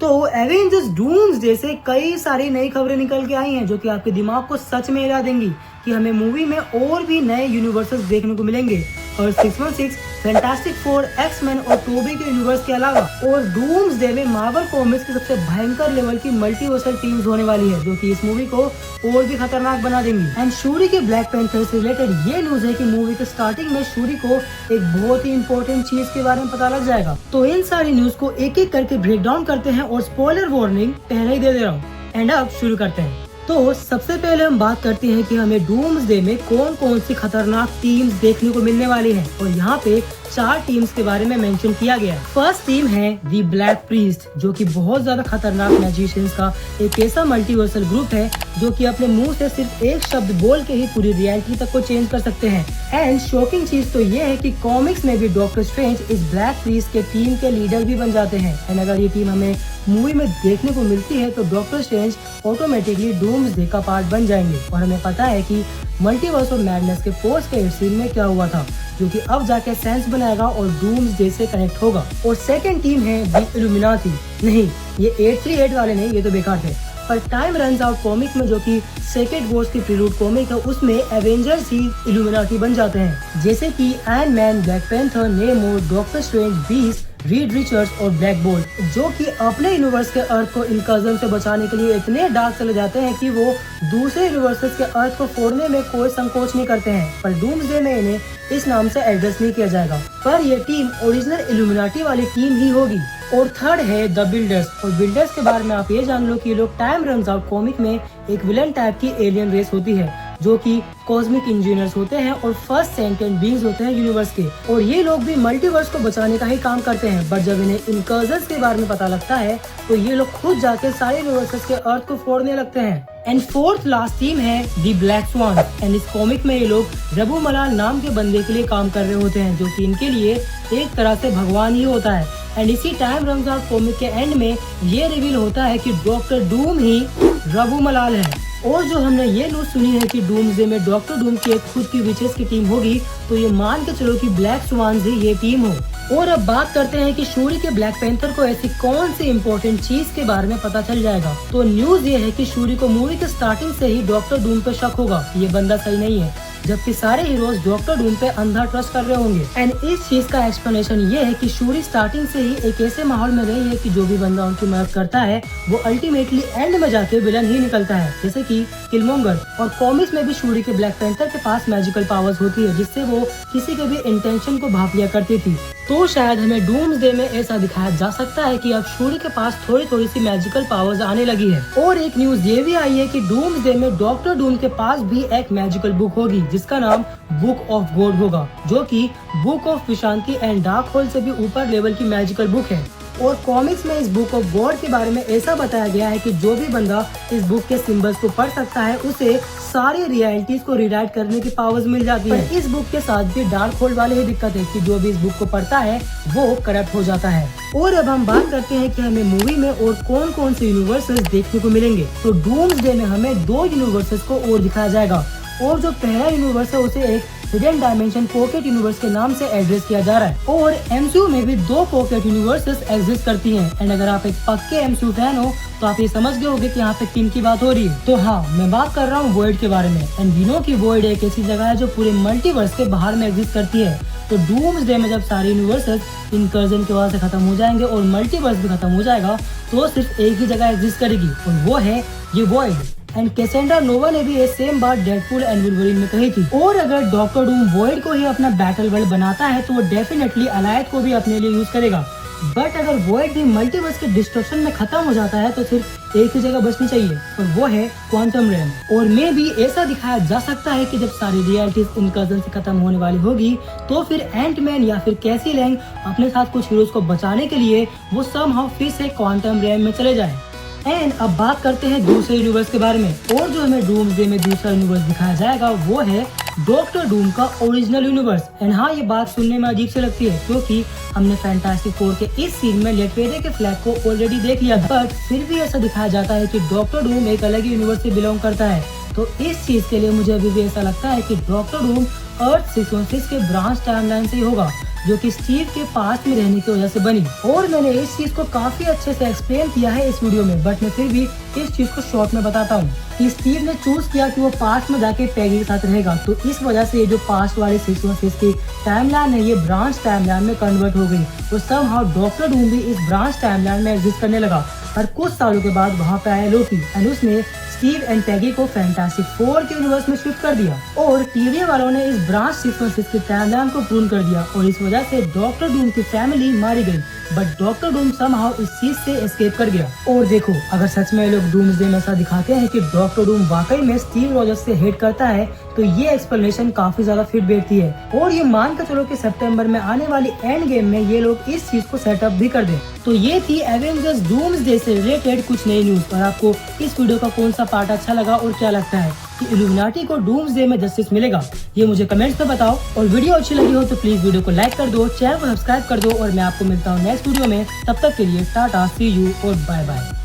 तो Avengers doomsday से कई सारी नई खबरें निकल के आई हैं जो कि आपके दिमाग को सच में हिला देंगी कि हमें मूवी में और भी नए यूनिवर्सेस देखने को मिलेंगे और 616, फैंटास्टिक फोर, एक्स-मैन और टोबी के यूनिवर्स के अलावा और डूम्सडे में मार्वल कॉमिक्स की सबसे भयंकर लेवल की मल्टीवर्सल टीम्स होने वाली है जो कि इस मूवी को और भी खतरनाक बना देंगी। एंड शूरी के ब्लैक पैंथर से रिलेटेड ये न्यूज है कि मूवी के स्टार्टिंग में शूरी को एक बहुत ही इंपॉर्टेंट चीज के बारे में पता लग जाएगा। तो इन सारी न्यूज को एक एक करके ब्रेक डाउन करते हैं और स्पॉइलर वार्निंग पहले ही दे रहा हूँ। एंड अब शुरू करते हैं। तो सबसे पहले हम बात करते हैं कि हमें डूम्सडे में कौन कौन सी खतरनाक टीम्स देखने को मिलने वाली हैं और यहाँ पे 4 टीम्स के बारे में मेंशन किया गया है। फर्स्ट टीम है दी ब्लैक प्रीस्ट जो कि बहुत ज्यादा खतरनाक मैजिशियंस का एक ऐसा मल्टीवर्सल ग्रुप है जो कि अपने मुंह से सिर्फ एक शब्द बोल के ही पूरी रियलिटी तक को चेंज कर सकते हैं। एंड शॉकिंग चीज तो ये है कि कॉमिक्स में भी डॉक्टर स्ट्रेंज इस ब्लैक प्रीस्ट के टीम के लीडर भी बन जाते हैं। एंड अगर ये टीम हमें मूवी में देखने को मिलती है तो डॉक्टर स्ट्रेंज ऑटोमेटिकली डूम्सडे का पार्ट बन जाएंगे। और हमें पता है कि मल्टीवर्स ऑफ मैडनेस के पोस्ट के सीन में क्या हुआ था जो कि अब जाके सेंस बनाएगा और डूम्सडे से कनेक्ट होगा। और सेकंड टीम है द इल्यूमिनाटी। नहीं, ये 838 वाले नहीं, ये तो बेकार थे। पर टाइम रन्स आउट कॉमिक में जो कि सेक्रेड वॉर्स की प्रीलूड कॉमिक है उसमें एवेंजर्स ही इल्यूमिनाटी बन जाते हैं जैसे कि iron man, black panther, नेमोर, doctor strange, beast, Reed Richards और ब्लैक बोल्ट जो कि अपने यूनिवर्स के अर्थ को इनकजन से बचाने के लिए इतने डार्क चले जाते हैं कि वो दूसरे यूनिवर्सेस के अर्थ को फोड़ने में कोई संकोच नहीं करते हैं। पर डूम्सडे में इन्हें इस नाम से एड्रेस नहीं किया जाएगा पर ये टीम ओरिजिनल इल्यूमिनाटी वाली टीम ही होगी। और थर्ड है द बिल्डर्स। और बिल्डर्स के बारे में आप ये जान लो कि ये लोग टाइम रन्स आउट कॉमिक में एक विलन टाइप की एलियन रेस होती है जो कि कॉस्मिक इंजीनियर्स होते हैं और फर्स्ट सेंटेंट बीइंग्स होते हैं यूनिवर्स के। और ये लोग भी मल्टीवर्स को बचाने का ही काम करते हैं। बट जब इन्हें इनकर्जन्स के बारे में पता लगता है तो ये लोग खुद जाके सारे यूनिवर्सेस के अर्थ को फोड़ने लगते हैं। एंड फोर्थ लास्ट टीम है दी ब्लैक स्वान। एंड इस कॉमिक में ये लोग रबू मलाल नाम के बंदे के लिए काम कर रहे होते हैं जो कि इनके लिए एक तरह से भगवान ही होता है। एंड इसी टाइम रन्स आउट कॉमिक के एंड में ये रिवील होता है कि डॉक्टर डूम ही रबू मलाल है। और जो हमने ये न्यूज सुनी है कि डूम्सडे में डॉक्टर डूम की एक खुद की विचेस की टीम होगी तो ये मान के चलो कि ब्लैक स्वान्स ही ये टीम हो। और अब बात करते हैं कि शूरी के ब्लैक पैंथर को ऐसी कौन सी इम्पोर्टेंट चीज के बारे में पता चल जाएगा। तो न्यूज ये है कि शूरी को मूवी के स्टार्टिंग से ही डॉक्टर डूम पे शक होगा, ये बंदा सही नहीं है, जबकि सारे हीरोज डॉक्टर डूम पे अंधा ट्रस्ट कर रहे होंगे। एंड इस चीज का एक्सप्लेनेशन ये है कि शूरी स्टार्टिंग से ही एक ऐसे माहौल में रही है कि जो भी बंदा उनकी मदद करता है वो अल्टीमेटली एंड में जाके विलन ही निकलता है जैसे कि किलमोंगर। और कॉमिक्स में भी शूरी के ब्लैक पैंथर के पास मैजिकल पावर्स होती है जिससे वो किसी के भी इंटेंशन को भाप लिया करती थी। तो शायद हमें डूम्सडे में ऐसा दिखाया जा सकता है कि अब शूरी के पास थोड़ी थोड़ी सी मैजिकल पावर्स आने लगी है। और एक न्यूज ये भी आई है कि डूम्सडे में डॉक्टर डूम के पास भी एक मैजिकल बुक होगी जिसका नाम बुक ऑफ गॉड होगा जो कि book of विशांति and dark hole से भी ऊपर लेवल की मैजिकल बुक है। और कॉमिक्स में इस बुक ऑफ गॉड के बारे में ऐसा बताया गया है कि जो भी बंदा इस बुक के सिंबल्स को पढ़ सकता है उसे सारी रियलिटीज को रिराइट करने की पावर्स मिल जाती है। इस बुक के साथ भी डार्क होल्ड वाले ही दिक्कत है कि जो भी इस बुक को पढ़ता है वो करप्ट हो जाता है। और अब हम बात करते हैं कि हमें मूवी में और कौन कौन से यूनिवर्सेस देखने को मिलेंगे। तो डूम्सडे में हमें 2 यूनिवर्सेस को और दिखाया जाएगा और जो पहला यूनिवर्स है उसे एक हिडन डायमेंशन पॉकेट यूनिवर्स के नाम से एड्रेस किया जा रहा है। और एमसीयू में भी 2 पॉकेट यूनिवर्सेस एग्जिस्ट करती हैं। एंड अगर आप एक पक्के एमसीयू फैन हो तो आप ये समझ गए होंगे कि यहाँ पे टीम की बात हो रही है। तो हाँ, मैं बात कर रहा हूँ वॉइड के बारे में। एंड वी नो कि वॉइड एक ऐसी जगह है जो पूरे मल्टीवर्स के बाहर में एग्जिस्ट करती है। तो डूम्सडे में जब सारे यूनिवर्सेस इनकर्जन की वजह से खत्म हो जाएंगे और मल्टीवर्स भी खत्म हो जाएगा तो सिर्फ एक ही जगह एग्जिस्ट करेगी और वो है ये वॉइड। एंड कैसेंड्रा नोवा ने भी ये सेम बात डेडपूल एंड वुल्वरीन में कही थी। और अगर डॉक्टर डूम वॉइड को ही अपना बैटल वर्ल्ड बनाता है तो वो डेफिनेटली अलायत को भी अपने लिए यूज करेगा। बट अगर वॉइड भी मल्टीवर्स के डिस्ट्रक्शन में खत्म हो जाता है तो सिर्फ एक ही जगह बचनी चाहिए और वो है क्वांटम रैम। और में भी ऐसा दिखाया जा सकता है कि जब सारी रियलिटीज इनकर्जन से खत्म होने वाली होगी तो फिर एंटमैन या फिर कैसी लैंग अपने साथ कुछ हीरोज को बचाने के लिए वो समहाउ फिर से क्वांटम रैम में चले जाए। एंड अब बात करते हैं दूसरे यूनिवर्स के बारे में। और जो हमें डूम्सडे में दूसरा यूनिवर्स दिखाया जाएगा वो है डॉक्टर डूम का ओरिजिनल यूनिवर्स। एंड हाँ, ये बात सुनने में अजीब से लगती है क्योंकि हमने फैंटास्टिक फोर के इस सीन में लेटवेरे के फ्लैग को ऑलरेडी देख लिया था। बट फिर भी ऐसा दिखाया जाता है कि डॉक्टर डूम एक अलग यूनिवर्स से बिलोंग करता है। तो इस चीज के लिए मुझे अभी भी ऐसा लगता है कि डॉक्टर डूम अर्थ 616 के ब्रांच टाइमलाइन से ही होगा जो कि स्टीव के पास्ट में रहने की वजह से बनी। और मैंने इस चीज को काफी अच्छे से एक्सप्लेन किया है इस वीडियो में, बट मैं फिर भी इस चीज को शॉर्ट में बताता हूँ कि स्टीव ने चूज किया कि वो पास्ट में जाके पैगी के साथ रहेगा, तो इस वजह से ये जो पास्ट वाली 616 की टाइमलाइन है ये ब्रांच टाइमलाइन में कन्वर्ट हो गई। तो समहाउ डॉक्टर डूम भी इस ब्रांच टाइमलाइन में एग्जिस्ट करने लगा। और कुछ सालों के बाद वहाँ पे आया लोकी एंड उसने स्टीव एंड पैगी को फैंटास्टिक फोर के यूनिवर्स में शिफ्ट कर दिया और टीवी वालों ने इस ब्रांच 616 की टाइमलाइन को पूर्ण कर दिया और इस वजह से डॉक्टर डूम की फैमिली मारी गई। बट डॉक्टर डूम समहाउ इस चीज से एस्केप कर गया। और देखो, अगर सच में लोग डूम्सडे में ऐसा दिखाते हैं कि डॉक्टर डूम वाकई में स्टीव रॉजर्स से हेट करता है, तो ये एक्सप्लेनेशन काफी ज्यादा फिट बैठती है। और ये मान कर चलो कि सितंबर में आने वाली एंड गेम में ये लोग इस चीज को सेटअप भी कर दें। तो ये थी एवेंजर्स डूम्सडे से रिलेटेड कुछ नई न्यूज। और आपको इस वीडियो का कौन सा पार्ट अच्छा लगा और क्या लगता है कि इल्यूमिनाटी को डूम्सडे में जस्टिस मिलेगा, ये मुझे कमेंट्स में बताओ। और वीडियो अच्छी लगी हो तो प्लीज वीडियो को लाइक कर दो, चैनल को सब्सक्राइब कर दो और मैं आपको मिलता हूँ नेक्स्ट वीडियो में। तब तक के लिए टाटा, सी यू और बाय बाय।